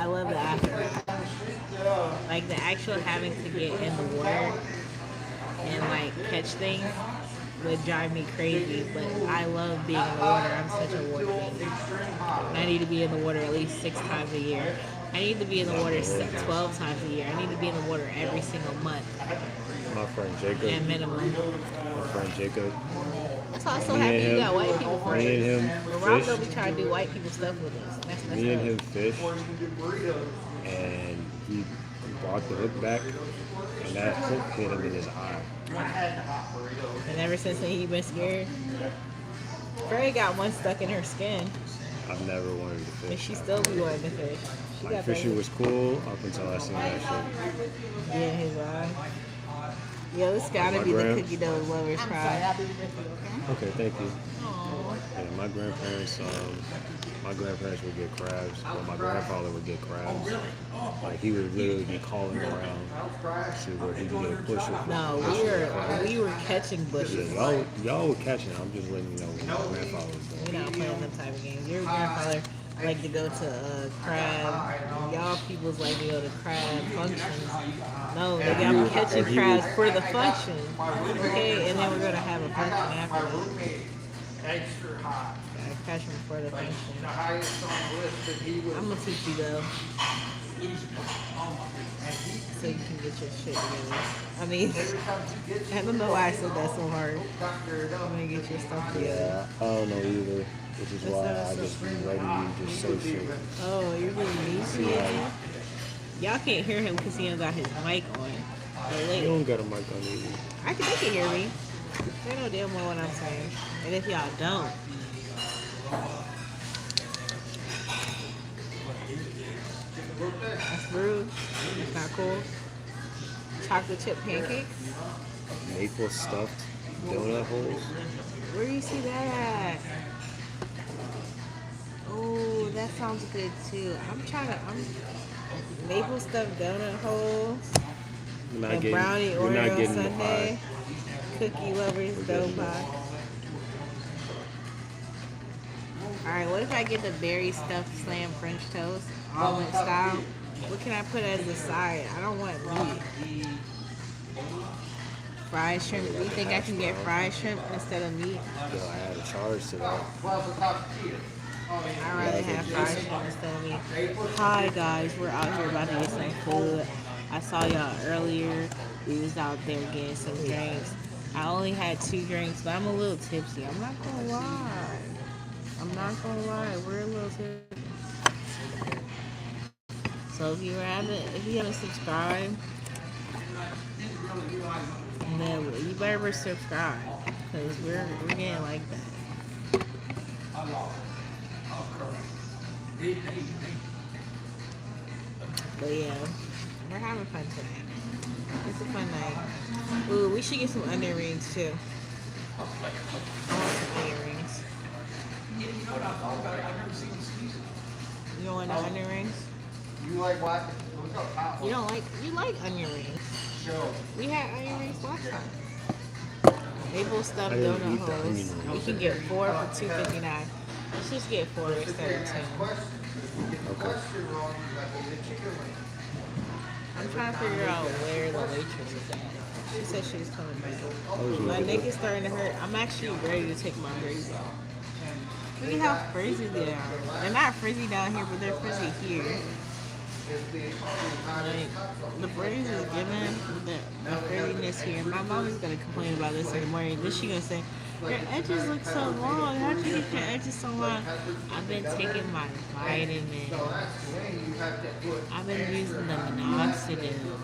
I love the aftermath. Like the actual having to get in the water and like catch things would drive me crazy. But I love being in the water. I'm such a water fiend. And I need to be in the water at least 6 times a year. I need to be in the water 12 times a year. I need to be in the water every single month My friend Jacob. at minimum. My friend Jacob. That's why I'm so Me happy and you him. got white people friends. Me and him But Rob fish. don't be trying to do white people stuff with us. That's messed Me and up. him fish. And he brought the hook back, and that hook hit him in his eye. And ever since then, he been scared. Frey got one stuck in her skin, I've never wanted to but fish. she still be wanting to fish. She Like got fishing that was cool up until I seen that shit. yeah, his eye. Yeah, this gotta My be grand- the cookie dough lovers cry. Okay, thank you. Aww. Yeah, my grandparents would get crabs. Well, my grandfather would get crabs. Like he would literally be calling around to see where he could get a bushel. No, we were catching bushes. Yeah, y'all were catching it. I'm just letting you know what my grandfather was doing. We're not playing them type of games. Your grandfather like to go to crab. Y'all people's like to go to crab functions. No, they got me catching crabs for the function. Okay, and then we're gonna have a function after. Extra hot. Gotta catch them for the function. The highest on the list that he was. I'm gonna teach you though, so you can get your shit together. I mean, I don't know why I said that so hard. I'm gonna get your stuff together. Yeah, I don't know either. Which is why I just be letting you just say shit. Oh, you're being mean to me? Y'all can't hear him because he don't got his mic on. But You wait, don't got a mic on either. they can hear me. They know damn well what I'm saying. And if y'all don't, that's rude. It's not cool. Chocolate chip pancakes? Maple stuffed donut holes. Where do you see that at? Oh, that sounds good too. I'm maple stuffed donut holes You're not and getting, brownie you're not Oreo getting the sundae, pie. cookie lovers dough pie. Alright, what if I get the berry stuffed slam French toast, almond style? What can I put as a side? I don't want meat. Fried shrimp. Do you think I can get fried shrimp instead of meat? Yo, I had a charge to that. I'd rather have fried shrimp instead of meat. Hi guys, we're out here about to get some food. I saw y'all earlier. We was out there getting some drinks. I only had 2 drinks, but I'm a little tipsy. I'm not gonna lie. We're a little tipsy. So if you haven't subscribed, then you better subscribe because we're getting like that. But yeah, we're having fun tonight. It's a fun night. Ooh, we should get some onion rings too. I want some onion rings. You don't want no onion rings? You like what? You like onion rings. Show. We had onion rings last time. Maple stuffed I didn't donut eat the onion holes. rings. We can get 4 for $2.59. Let's just get 4 instead of 10. Okay. I'm trying to figure out where the waitress is at. She said she was coming back. My neck is starting to hurt. I'm actually ready to take my braids off. Look at how frizzy they are. They're not frizzy down here, but they're frizzy here. Like, the braids is giving the frizziness here. My mom is going to complain about this in the morning. Then she's going to say, your edges look so long. How'd you get your edges so long? I've been taking my vitamins. I've been using the minoxidil.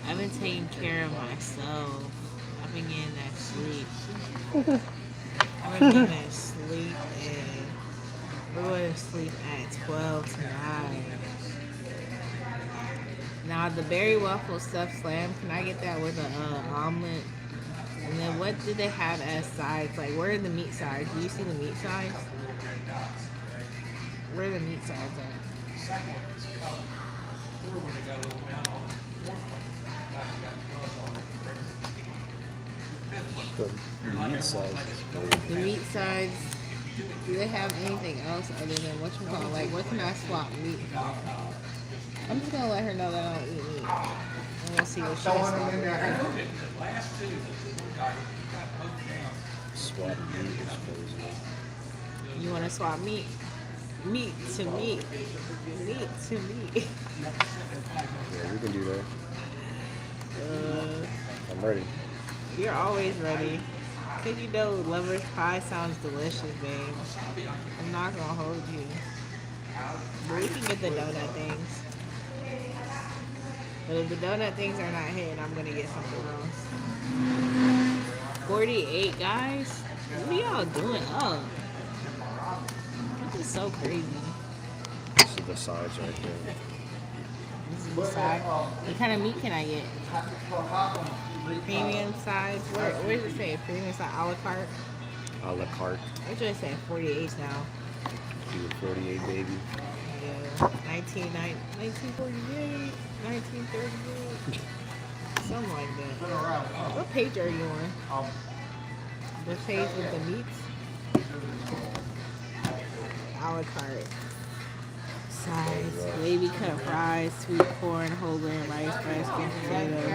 I've been taking care of myself. I've been getting that sleep. I've been getting that sleep, and we're going to sleep at 12 tonight. Now, the berry waffle stuffed slam, can I get that with an omelet? And then what did they have as sides? Like, where are the meat sides? Do you see the meat sides? Where are the meat sides at? The meat size is good. The meat sides Do they have anything else other than what you call like what can I swap meat for? I'm just gonna let her know that I don't eat meat. And we'll see what she Throwing has. them in there. Swap meat is crazy. You wanna swap meat? Meat to meat. Meat to meat. Yeah, we can do that. Uh, I'm ready. you're always ready. Cause you know lover's pie sounds delicious, babe. I'm not gonna hold you. But we can get the donut things. But if the donut things are not hitting, I'm gonna get something else. 48 guys? What are y'all doing up? This is so crazy. This is the size right here. This is the side. What kind of meat can I get? Premium size? Where does it say? Premium size a la carte? A la carte. What should I say? 48 now. Do a 48, baby. Yeah. 1948, 1938. Something like that. What page are you on? The page with the meats? A la carte. Sides, baby cut fries, sweet corn, whole grain rice, rice, sweet potatoes.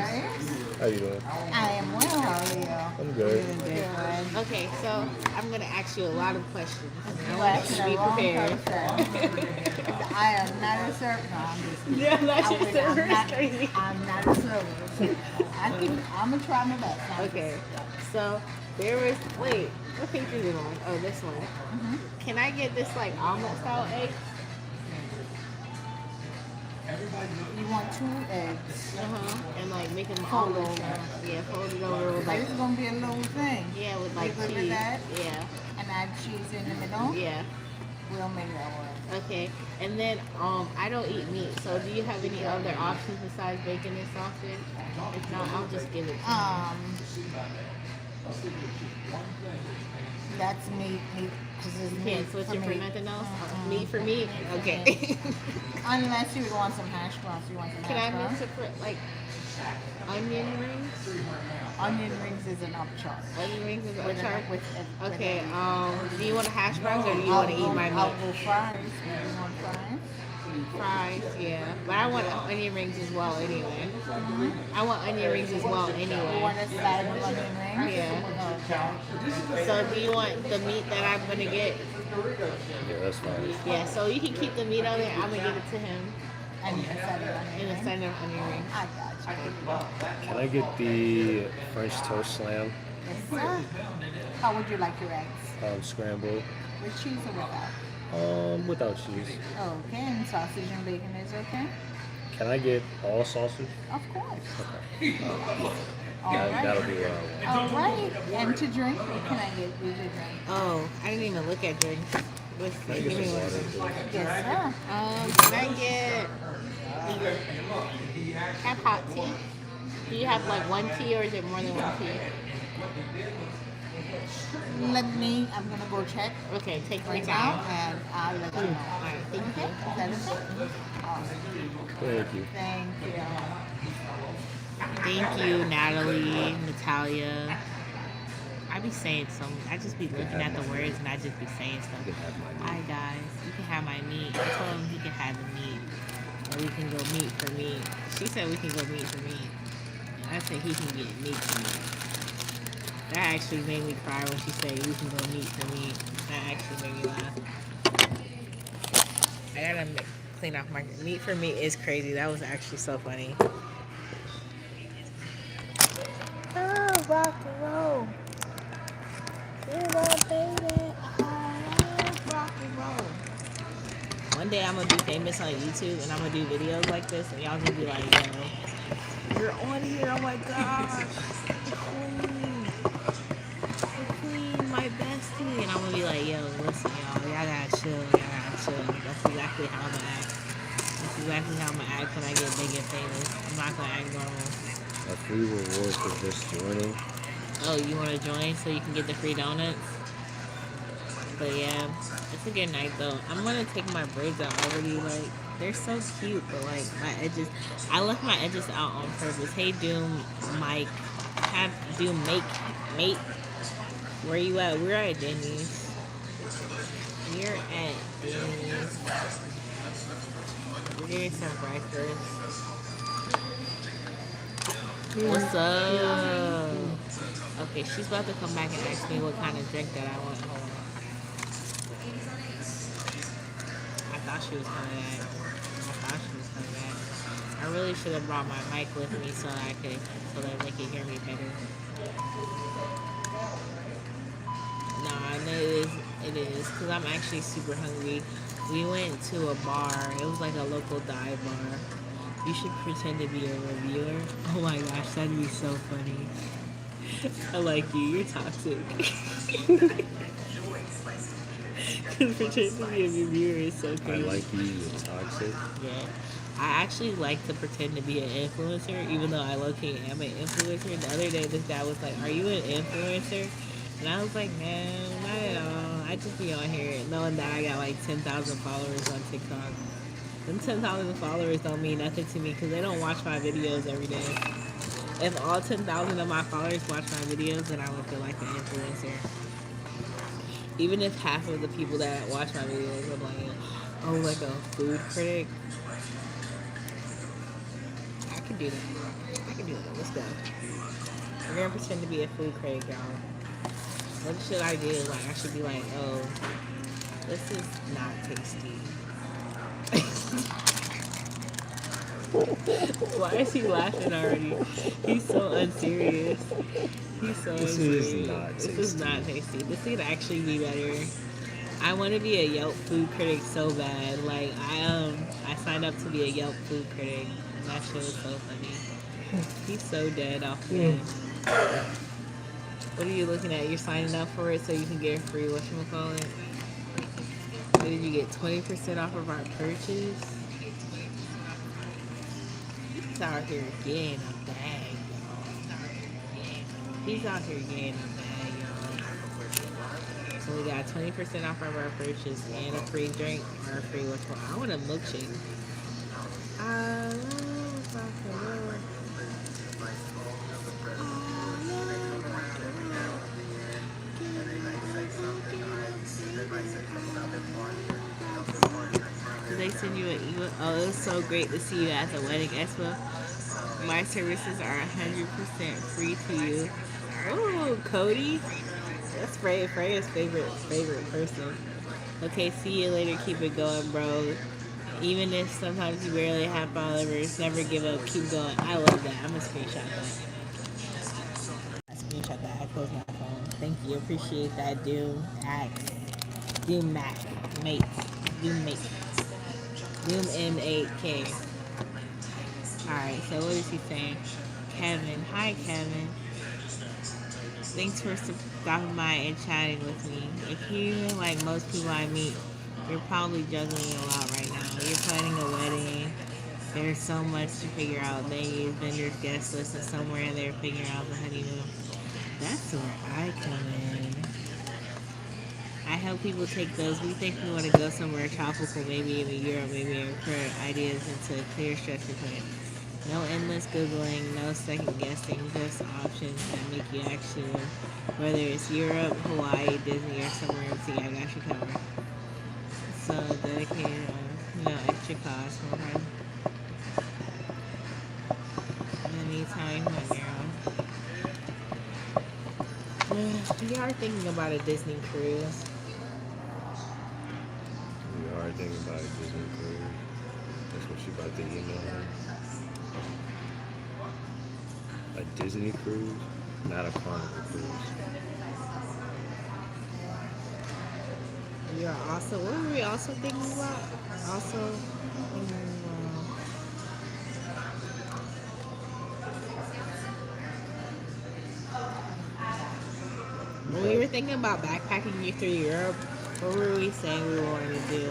How you doing? I am well. How are you? I'm good. Okay, so I'm gonna ask you a lot of questions. I You want asking you to the be wrong prepared. person. I am not a server. No, I'm just Yeah, that's I your would- server. I'm not, Crazy. I'm not a server. I'm gonna try my best. Okay, so there was. Wait, what page is it on? Oh, this one. Can I get this like omelet style egg? You want 2 eggs. And like make them Fold omelet over. style. Yeah, fold it over with Like like it's gonna be a little thing. yeah with like You good with cheese. that? Yeah, And add cheese in the middle. yeah. We'll make that work. Okay, and then I don't eat meat, so do you have any other options besides bacon and sausage? If not, I'll just give it to you. That's meat. Because it's You meat can't switch it for me. nothing else? Meat for meat? Okay. Unless you would want some hash browns. You want some Can hash I browns? mix it for like onion rings? Onion rings is an upcharge. Onion rings is With a chart? with Okay, do you want a hash browns or do you want to eat my I'll meat? go fries. You want fries? Fries, yeah. But I want onion rings as well anyway. I want onion rings as well You anyway. want a side of onion rings? Yeah. So do you want the meat that I'm gonna get? Yeah, that's fine. Yeah, so you can keep the meat on there. I'm gonna give it to him And a side of onion in the rings? center of onion ring. I got you. Can I get the French toast slam Yes, sir. How would you like your eggs? scrambled? With cheese or without? Without cheese. Okay, and sausage and bacon is okay? Can I get all sausage? Of course. All That'll right. be what I want. All right. And to drink, what can I get you to drink? Oh, I didn't even look at drinks. Let's Can I see. Give get me some one. water? Yes, sir. Can I get have hot tea? Do you have like one tea or is it more than one tea? I'm going to go check Okay, take your right now time. and I'll let you know. Alright, thank Okay? you. Is that okay? All right. Thank you. Thank you. Thank you, Natalie, Natalia. I be saying some. I just be looking at the words and I just be saying stuff. You can have my Hi guys, you can have my meat. I told him he can have the meat, or we can go meat for meat. She said we can go meat for meat, and I said he can get meat for meat. That actually made me cry when she said we can go meat for meat. That actually made me laugh. I gotta clean off my meat for meat is crazy. That was actually so funny. Oh, rock and roll. One day I'm gonna be famous on YouTube and I'm gonna do videos like this and y'all gonna be like, yo, you're on here, oh my gosh. The queen, my bestie. And I'm gonna be like, yo, listen, y'all gotta chill, That's exactly how I'm gonna act. That's exactly how I'm gonna act when I get big and famous. I'm not gonna act normal. A free reward for just joining. Oh, you want to join so you can get the free donuts? But yeah, it's a good night though. I'm gonna take my braids out already. Like they're so cute, but like my edges, I left my edges out on purpose. Hey Doom, Mike, mate. Where you at? We're at Denny's. We're at Denny's. We're getting some breakfast. What's up? Okay, she's about to come back and ask me what kind of drink that I want. Hold on. I thought she was coming back. I really should have brought my mic with me so that they could hear me better. Nah, no, it is, because I'm actually super hungry. We went to a bar. It was like a local dive bar. You should pretend to be a reviewer. Oh my gosh, that'd be so funny. I like you. You're toxic. Pretend to be a reviewer is so I crazy. like you. You're toxic. Yeah. I actually like to pretend to be an influencer, even though I low-key am an influencer. The other day, this guy was like, "Are you an influencer?" And I was like, "No, not at all. I just be on here knowing that I got like 10,000 followers on TikTok. Them 10,000 followers don't mean nothing to me because they don't watch my videos every day. If all 10,000 of my followers watch my videos, then I would feel like an influencer. Even if half of the people that watch my videos are like, oh, like a food critic, I could do that. Let's go. We're gonna pretend to be a food critic, y'all. What should I do? Like, I should be like, oh, this is not tasty. Why is he laughing already? He's so unserious. This is not tasty. This is not tasty. This could actually be better. I want to be a Yelp food critic so bad. Like, I signed up to be a Yelp food critic. And that shit was so funny. He's so dead off the What are you looking at? You're signing up for it so you can get a free whatchamacallit? What did you get? 20% off of our purchase? He's out here getting a bag, y'all. He's out here getting a bag, y'all. So we got 20% off of our purchase and a free drink or a free whatchamacallit. I want a milkshake. I love Buffalo. Did they send you an email? Oh, it was so great to see you at the wedding expo. My services are 100% free to you. Oh, Cody. That's Freya's favorite person. Okay, see you later. Keep it going, bro. Even if sometimes you barely have followers, never give up. Keep going. I love that. I'm gonna screenshot that. I closed my phone. Thank you. Appreciate that, Doom Max. Doom Mate. Doom M8K. Alright, so what is he saying? Kevin. Hi, Kevin. Thanks for stopping by and chatting with me. If you, like most people I meet, you're probably juggling a lot right now. You're planning a wedding. There's so much to figure out. Venues, vendors, guest lists, and somewhere in there figuring out the honeymoon. That's where I come in. I help people take those. We think we want to go somewhere tropical, maybe even Europe, maybe our current ideas into a clear structure plan. No endless Googling, no second guessing, just options that make you actually win. Whether it's Europe, Hawaii, Disney, or somewhere else, I got you covered. So dedicated, no extra cost. Okay. Anytime, my girl. We are thinking about a Disney cruise. We are thinking about a Disney cruise. That's what she about to email her. A Disney cruise, not a Carnival cruise. We are also, what were we also thinking about? Also, when we were thinking about backpacking you through Europe, what were we saying we wanted to do?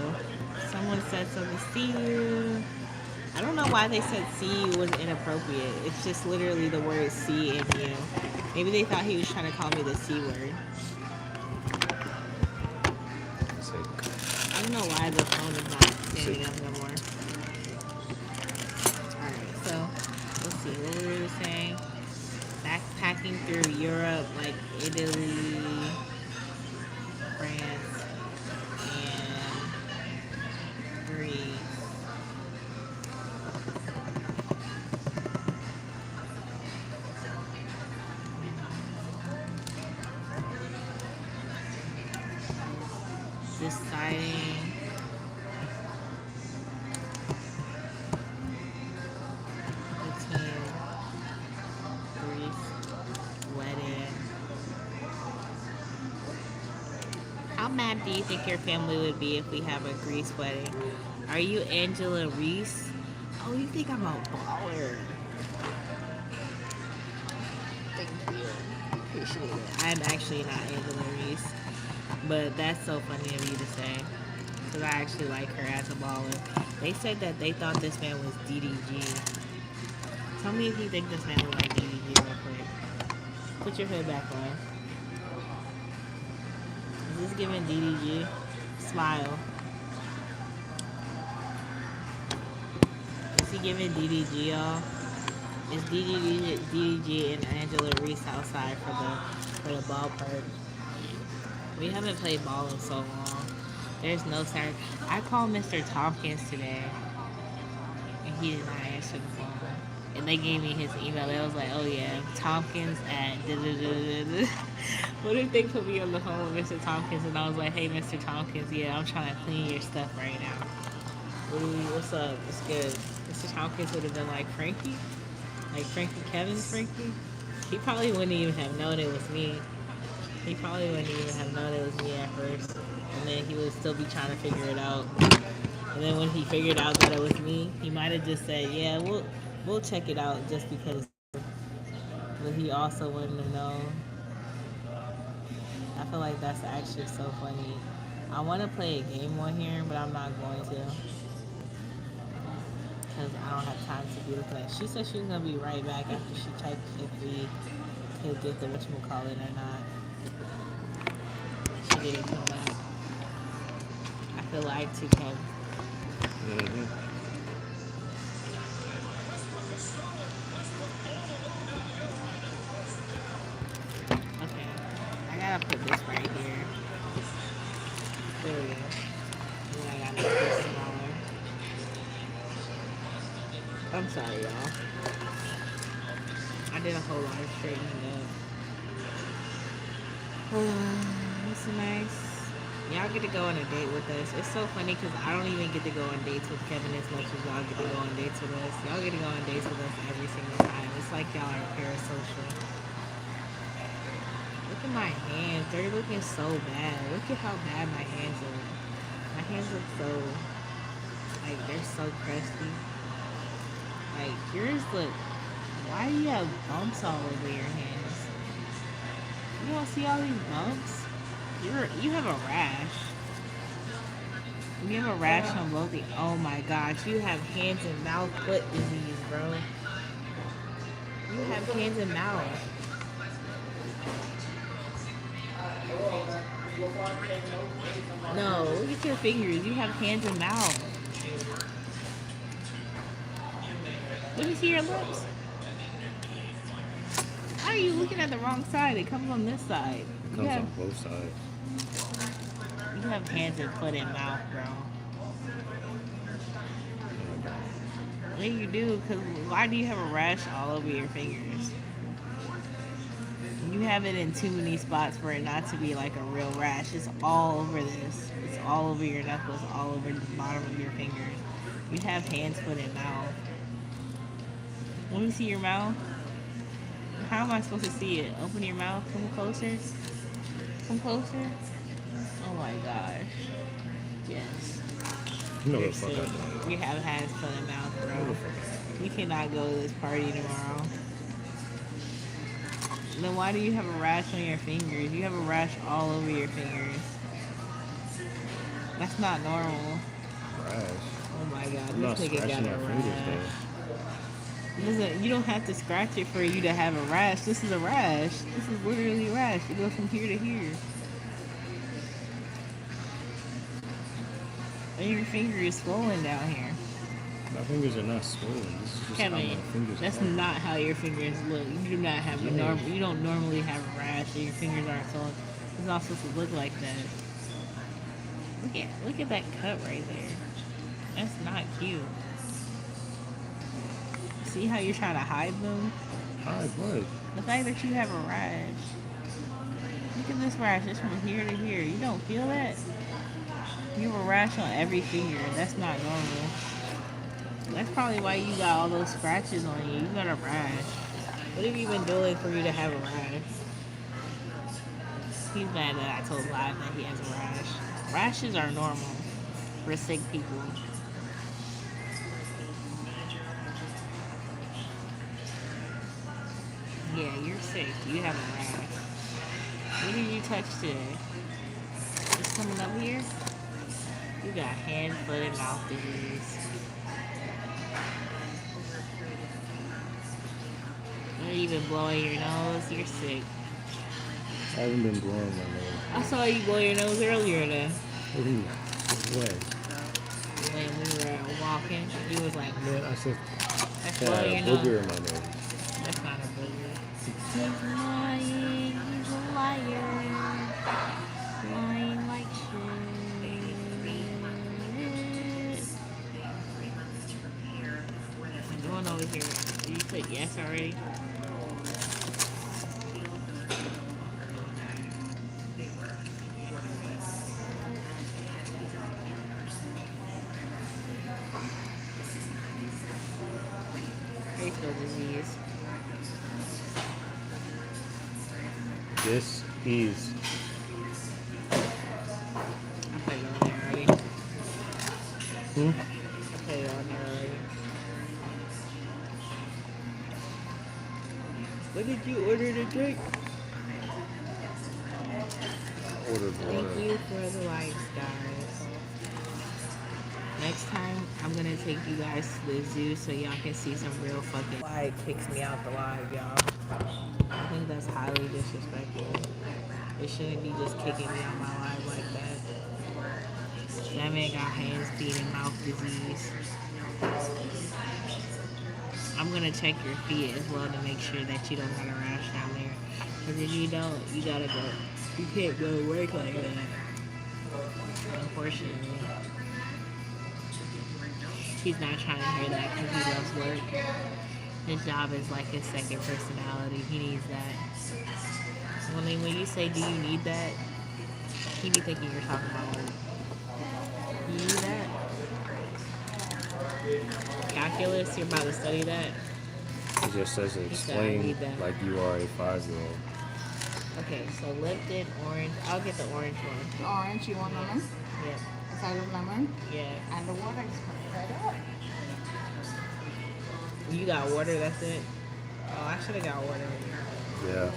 Someone said something, see you. I don't know why they said see you was inappropriate. It's just literally the word see and you. Maybe they thought he was trying to call me the C word. I don't know why the phone is not standing up no more. Alright, so let's see what we were saying. Backpacking through Europe, like Italy, France. do you think your family would be if we have a Greece wedding? Are you Angela Reese? Oh, you think I'm a baller? Thank you. Appreciate it. I'm actually not Angela Reese, but that's so funny of you to say. Because I actually like her as a baller. They said that they thought this man was DDG. Tell me if you think this man look like DDG real quick. Put your hood back on. Is this giving DDG? Smile. Is he giving DDG, y'all? Is DDG and Angela Reese outside for the ballpark? We haven't played ball in so long. There's no Saturday. I called Mr. Tompkins today, and he did not answer the phone. And they gave me his email. It was like, oh yeah, Tompkins at da da da da da. What if they put me on the phone with Mr. Tompkins and I was like, hey, Mr. Tompkins, yeah, I'm trying to clean your stuff right now. What's up? What's good? Mr. Tompkins would have been like, Frankie? Like Kevin's Frankie? He probably wouldn't even have known it was me. He probably wouldn't even have known it was me at first. And then he would still be trying to figure it out. And then when he figured out that it was me, he might have just said, yeah, we'll check it out just because. But he also wouldn't have known. I feel like that's actually so funny. I want to play a game on here, but I'm not going to. Because I don't have time to be looking at. She said she was going to be right back after she checked if we could get the whatchamacallit or not. She didn't come back. I feel like to come. Mm-hmm. Okay. I gotta put this right here. There we go. And then I gotta make this smaller. I'm sorry, y'all. I did a whole lot of straightening up. This is nice. Y'all get to go on a date with us. It's so funny because I don't even get to go on dates with Kevin as much as y'all get to go on dates with us. Y'all get to go on dates with us every single time. It's like y'all are parasocial. Look at my hands. They're looking so bad. Look at how bad my hands look. My hands look so, like, they're so crusty. Like, yours look, why do you have bumps all over your hands? You don't see all these bumps? You have a rash. You have a rash on both the. Oh my gosh, you have hands and mouth foot disease, bro. You have hands and mouth. No, look at your fingers. You have hands and mouth. Let me see your lips. How are you looking at the wrong side? It comes on this side. It comes on both sides. You have hands and foot and mouth, bro. Yeah, you do, because why do you have a rash all over your fingers? You have it in too many spots for it not to be like a real rash. It's all over this. It's all over your knuckles, all over the bottom of your fingers. You have hands, foot, and mouth. Let me see your mouth. How am I supposed to see it? Open your mouth. Come closer. Come closer. Oh my gosh. Yes. No, the fuck I don't. You have hands, foot, and mouth, bro. You cannot go to this party tomorrow. Then why do you have a rash on your fingers? You have a rash all over your fingers. That's not normal. Rash. Oh my god, I'm not this nigga scratching got a my fingers rash. though. Listen, you don't have to scratch it for you to have a rash. This is a rash. This is literally a rash. It goes from here to here. And your finger is swollen down here. My fingers are not swollen. This is just how my Kevin, fingers that's are. not how your fingers look. You do not have a normal. You don't normally have a rash, and your fingers aren't swollen. It's not supposed to look like that. Look at that cut right there. That's not cute. See how you're trying to hide them? Hide what? The fact that you have a rash. Look at this rash. It's from here to here. You don't feel that? You have a rash on every finger. That's not normal. That's probably why you got all those scratches on you. You got a rash. What have you been doing for you to have a rash? He's mad that I told Live that he has a rash. Rashes are normal for sick people. Yeah, you're sick. You have a rash. What did you touch today? It's coming up here? You got hand, foot, and mouth disease. You're even blowing your nose. You're sick. I haven't been blowing my nose. I saw you blow your nose earlier then. When? When we were walking, you was like, Man, I said that's I blowing had your a nose. booger in my nose. That's not a booger. He's lying. He's a liar. Lying like shit. I'm going over here. Did you click yes already? Facial disease. This is I put it on there already. hmm? I put it on there already. What did you order to drink? I ordered water. Thank you for the likes, guys. Next time, I'm gonna take you guys to the zoo so y'all can see some real fucking. Why it kicks me out the live, y'all? I think that's highly disrespectful. It shouldn't be just kicking me out my live like that. That man got hands, feet, and mouth disease. I'm gonna check your feet as well to make sure that you don't got a rash down there. Because if you don't, you gotta go. You can't go to work like that. Unfortunately. He's not trying to hear that because he loves work. His job is like his second personality. He needs that. I mean, when you say, do you need that? He be thinking you're talking about work. You need that? Calculus, you're about to study that? It just says said I explain need that. like you are a 5-year-old. Okay, so Lipton, orange. I'll get the orange one. The orange, you want lemon? Yep. A side of lemon? Yeah. And the water is right up. You got water, that's it? Oh, I should have got water. Yeah.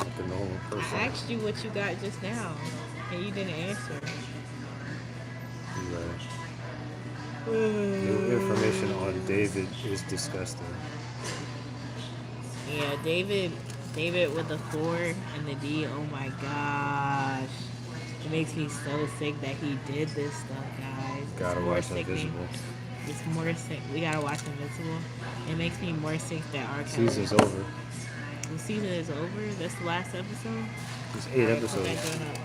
Like a normal I person. asked you what you got just now, and you didn't answer. New information on David is disgusting. Yeah, David with the 4 and the D. Oh my gosh, it makes me so sick that he did this stuff, guys. Gotta watch Invisible. It's more sick. We gotta watch Invincible. It makes me more sick that our Season's over. The season is over. That's the last episode. It's 8 Alright, episodes. Put that joint up.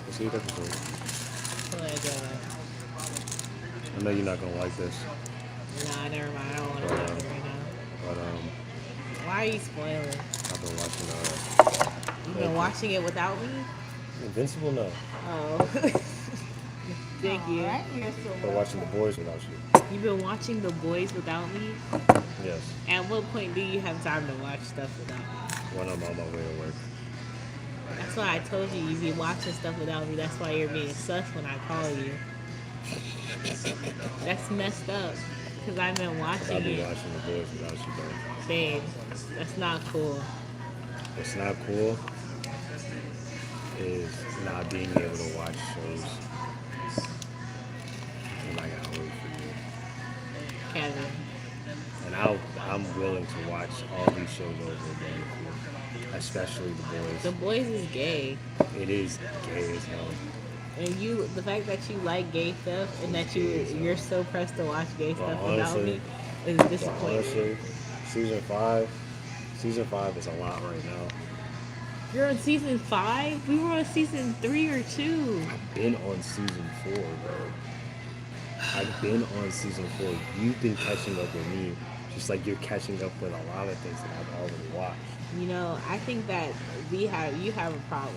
It's 8 episodes. Put that joint up. I know you're not gonna like this, Nah, never mind. I don't want to watch it right now. but Why are you spoiling? I've been watching You've been watching it without me? Invincible. No, Oh. Thank you. Alright, you're so I've been watching The Boys without you. You've been watching The Boys without me? Yes, At what point do you have time to watch stuff without me? when I'm on my way to work. That's why I told you you be watching stuff without me. That's why you're being sus when I call you. That's messed up. Because I've been I'll watching be it. watching The Boys without you, though. Babe, that's not cool. What's not cool is not being able to watch shows. And I gotta wait for you. Kevin. And I'm willing to watch all these shows over again, especially The Boys. The Boys is gay. It is gay as hell. And the fact that you like gay stuff and that you're so pressed to watch gay stuff without me is But disappointing. honestly, season five is a lot right now. You're on season 5? We were on season 3 or 2. I've been on season 4, bro. I've been on season 4. You've been catching up with me, just like you're catching up with a lot of things that I've already watched. You know, I think that you have a problem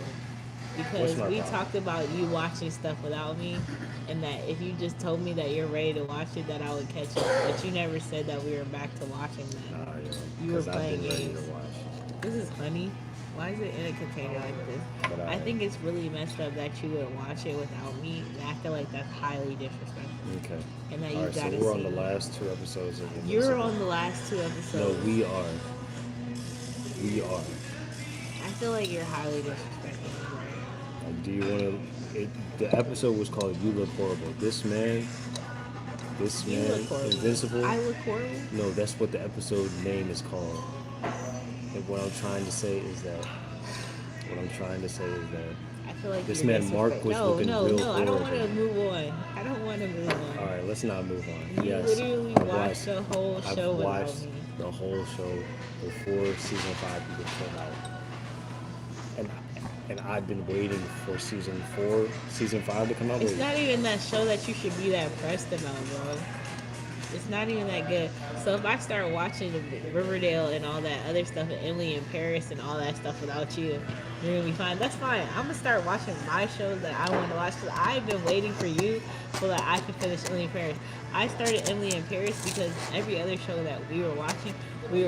because What's my we problem? talked about you watching stuff without me, and that if you just told me that you're ready to watch it, that I would catch up. But you never said that we were back to watching that. Nah, You were because I've playing been ready games. to watch. This is honey. Why is it in a container like this? But I think it's really messed up that you would watch it without me. And I feel like that's highly disrespectful. okay. And that you All right, so gotta we're see. on the last 2 episodes of You're Invincible. on the last 2 No, episodes. we are. We are. I feel like you're highly disrespectful. Like, do you want to? The episode was called "You Look Horrible." This man, You look horrible. Invincible. I look horrible? No, that's what the episode name is called. And what I'm trying to say is that. I feel like This you're man Mark disrespect- was no, looking no, real no. I don't want to horrible. move on. I don't want to move on. All right, let's not move on. You Yes, literally I've watched the whole I've show without watched me. the whole show before season 5 even came out, and I've been waiting for season 5 to come out. It's Wait, not even that show that you should be that pressed about, bro. It's not even that good. So if I start watching Riverdale and all that other stuff, and Emily in Paris and all that stuff without you, you're gonna be fine. That's fine. I'm gonna start watching my shows that I want to watch because I've been waiting for you so that I can finish Emily in Paris. I started Emily in Paris because every other show that we were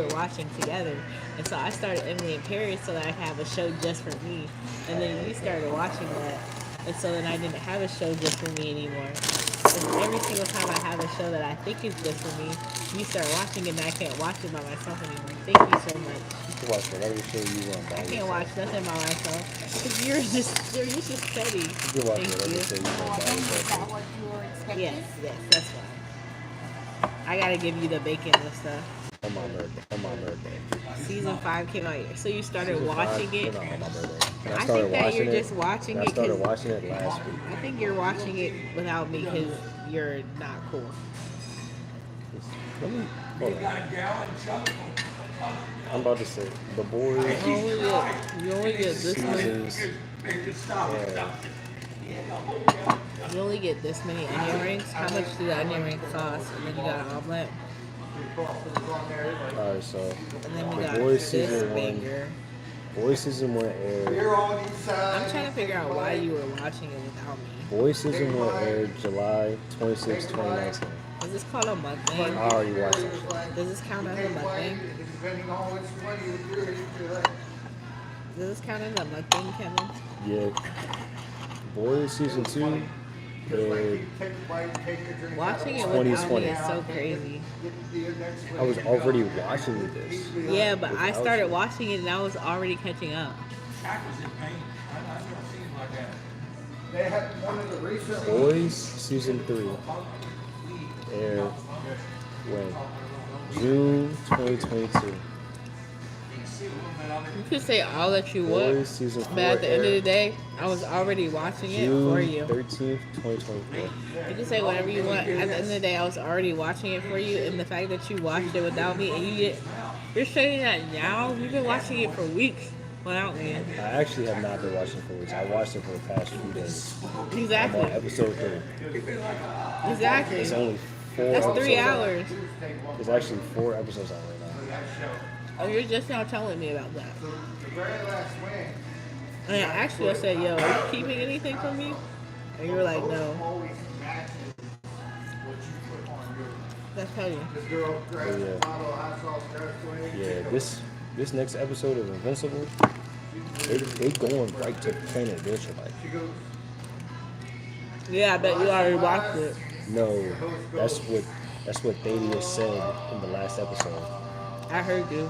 watching together. And so I started Emily in Paris so that I could have a show just for me. And then you started watching that. And so then I didn't have a show just for me anymore. And every single time I have a show that I think is good for me, you start watching it and I can't watch it by myself anymore. Thank you so much. you can watch whatever show you want. I can't watch nothing by myself. Because you're just petty. You can watch Thank whatever you. show you want. Is that what you were expecting? Yes, that's fine. I gotta give you the bacon and stuff. On my birthday. Season 5 came out. So you started Season 5 watching came it. out on my birthday. And I started think that watching you're it. just watching and it I started 'cause- watching it last week. I think you're watching it without me because you're not cool. Let me hold on. I'm about to say the boys You only get this many. seasons. Yeah, You only get this many onion rings. How much do the onion rings cost? And then you got an omelet. all right, so And then we the got boys this season 1. banger. Boys season 1 aired. You're on each side. I'm trying to figure out why you were watching it without me. Boys season 1 aired July 26, 2019. Is this called a I mukbang? already watched it. Does this count as a mukbang? Depending on which one you do, Does this count as a mukbang, Kevin? Yeah. Boys season 2 aired. Watching it without me 2020. is so crazy. I was already watching this. Yeah, but I Without started you. watching it and I was already catching up. They had one of the recent Boys season 3 aired when June 2022. You could say all that you want, Boys season 4 but at the end of the aired day, I was already watching it June for you. 13th, 2024. You can say whatever you want. At the end of the day, I was already watching it for you, and the fact that you watched it without me, and you're saying that now? You've been watching it for weeks without me. I actually have not been watching for weeks. I watched it for the past few days. I'm on Exactly. episode 3. Exactly. It's only 4 That's episodes 3 out. hours. There's actually 4 episodes out right now. Oh, you're just now telling me about that. the very last win. And actually, I said, yo, are you keeping anything from me? And you were like, no. Always matches what you put on your That's how you. the girl grabs yeah. a bottle of hot sauce, grabs away. Yeah, this next episode of Invincible, they going right to planet Adventure like. She goes, Yeah, I bet you already watched it. No, that's what Thaddeus said in the last episode. I heard you.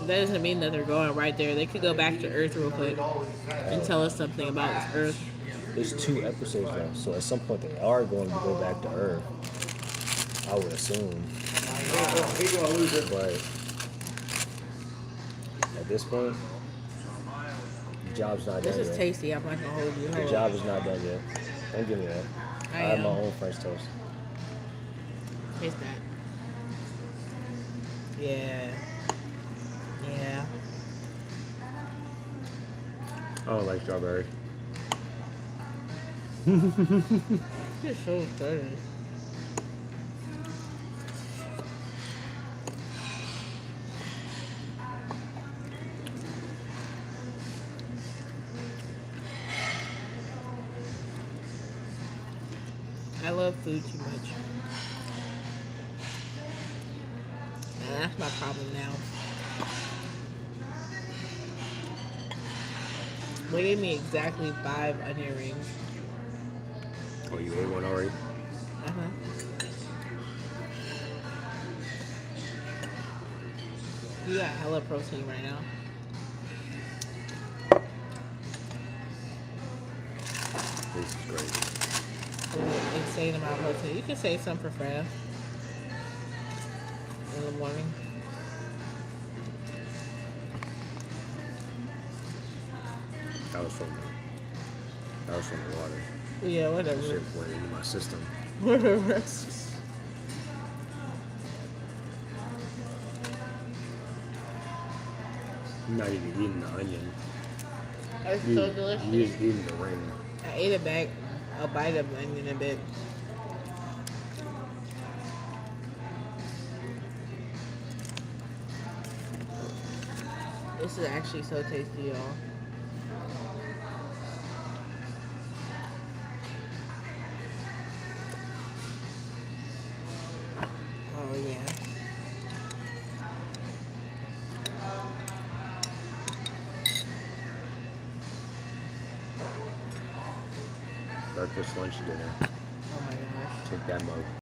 That doesn't mean that they're going right there. They could go back to Earth real quick and tell us something about this Earth. There's 2 episodes left, so at some point they are going to go back to Earth. I would assume, he's gonna lose it. but at this point, the job's not This done is yet. tasty. I'm not gonna hold you. The Hold job on. is not done yet. Don't give me that. I I have my am. own French toast. Taste that. Yeah. Yeah. I don't like strawberry. You're so good. I love food too much. And that's my problem now. They gave me exactly 5 onion rings. Oh, you ate one already? Uh-huh. You got hella protein right now. This is great. Insane amount of protein. You can save some for Fran in the morning. That was from the water. Yeah, That whatever. shit went into my system. Whatever. I'm not even eating the onion. It's You, so delicious. you just eating the ring. I ate a bite of onion in a bit. This is actually so tasty, y'all. Oh yeah. Breakfast, lunch, dinner. Oh my gosh. Take that mug.